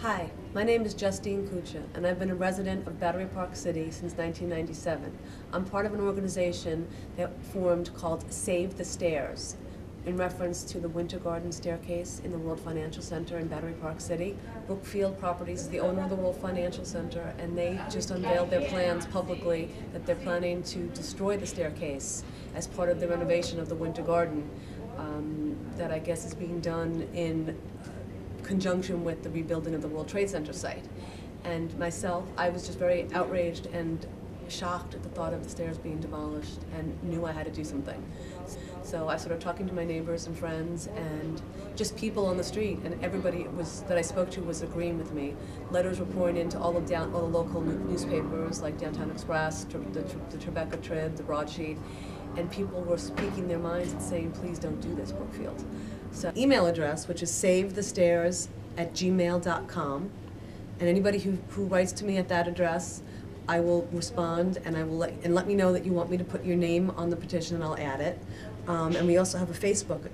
Hi, my name is Justine Kucha, and I've been a resident of Battery Park City since 1997. I'm part of an organization that formed called Savethestairs, in reference to the Winter Garden staircase in the World Financial Center in Battery Park City. Brookfield Properties is the owner of the World Financial Center, and they just unveiled their plans publicly that they're planning to destroy the staircase as part of the renovation of the Winter Garden that I guess is being done in conjunction with the rebuilding of the World Trade Center site. And myself, I was just very outraged and shocked at the thought of the stairs being demolished and knew I had to do something. So I started talking to my neighbors and friends and just people on the street, and everybody that I spoke to was agreeing with me. Letters were pouring into all the local newspapers like Downtown Express, the Tribeca Trib, the Broadsheet, and people were speaking their minds and saying, please don't do this, Brookfield. So email address, which is savethestairs@gmail.com, and anybody who writes to me at that address, I will respond, and I will let me know that you want me to put your name on the petition, and I'll add it. And we also have a Facebook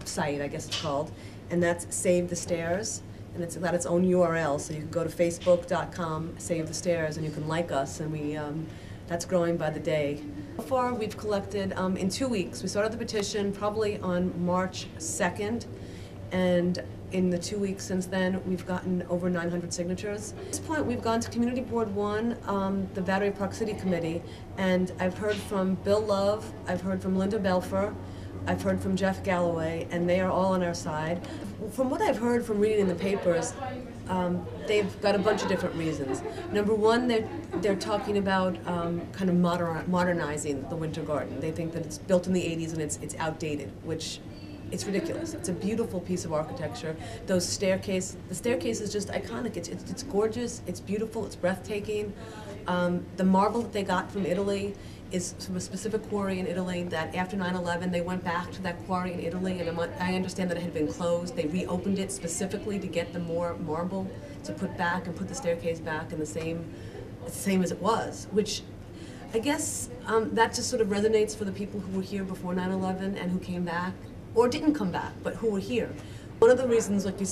site, I guess it's called, and that's Save the Stairs, and it's got its own URL, so you can go to facebook.com, Save the Stairs, and you can like us, and that's growing by the day. So far, we've collected, in 2 weeks, we started the petition probably on March 2nd, and in the 2 weeks since then, we've gotten over 900 signatures. At this point, we've gone to Community Board 1, the Battery Park City Committee, and I've heard from Bill Love, I've heard from Linda Belfer, I've heard from Jeff Galloway, and they are all on our side. From what I've heard from reading in the papers, they've got a bunch of different reasons. Number one, they're talking about kind of modernizing the Winter Garden. They think that it's built in the 80s and it's outdated, which it's ridiculous. It's a beautiful piece of architecture. The staircase is just iconic. It's gorgeous, it's beautiful, it's breathtaking. The marble that they got from Italy is from a specific quarry in Italy that after 9/11 they went back to that quarry in Italy, and I understand that it had been closed. They reopened it specifically to get the more marble to put back and put the staircase back in the same as it was, which I guess that just sort of resonates for the people who were here before 9/11 and who came back, or didn't come back, but who were here. One of the reasons, like I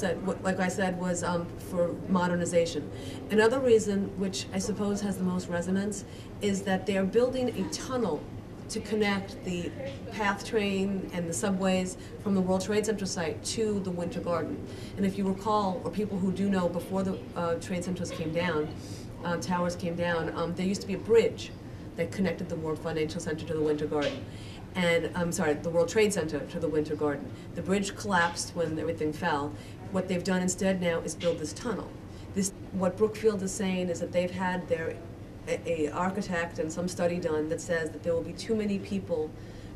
said, was for modernization. Another reason, which I suppose has the most resonance, is that they are building a tunnel to connect the PATH train and the subways from the World Trade Center site to the Winter Garden. And if you recall, or people who do know, before the trade centers came down, towers came down, there used to be a bridge that connected the World Financial Center to the Winter Garden. And the World Trade Center to the Winter Garden. The bridge collapsed when everything fell. What they've done instead now is build this tunnel. What Brookfield is saying is that they've had a architect and some study done that says that there will be too many people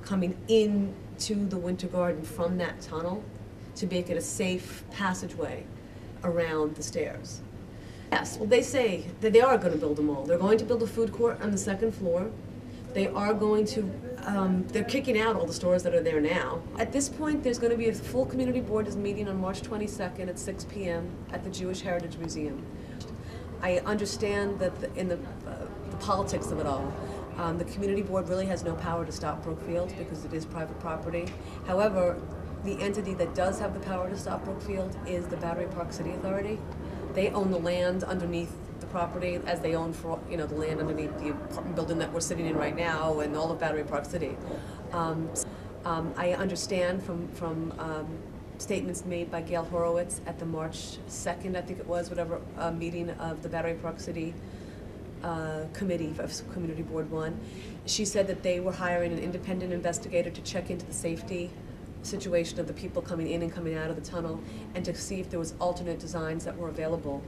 coming into the Winter Garden from that tunnel to make it a safe passageway around the stairs. Yes, well, they say that they are going to build a mall. They're going to build a food court on the second floor. They are going to, they're kicking out all the stores that are there now. At this point, there's going to be a full community board is meeting on March 22nd at 6 p.m. at the Jewish Heritage Museum. I understand that in the politics of it all, the community board really has no power to stop Brookfield because it is private property. However, the entity that does have the power to stop Brookfield is the Battery Park City Authority. They own the land underneath the property, as they own for the land underneath the apartment building that we're sitting in right now and all of Battery Park City. I understand from statements made by Gail Horowitz at the March 2nd, I think it was, meeting of the Battery Park City Committee of Community Board 1. She said that they were hiring an independent investigator to check into the safety situation of the people coming in and coming out of the tunnel and to see if there was alternate designs that were available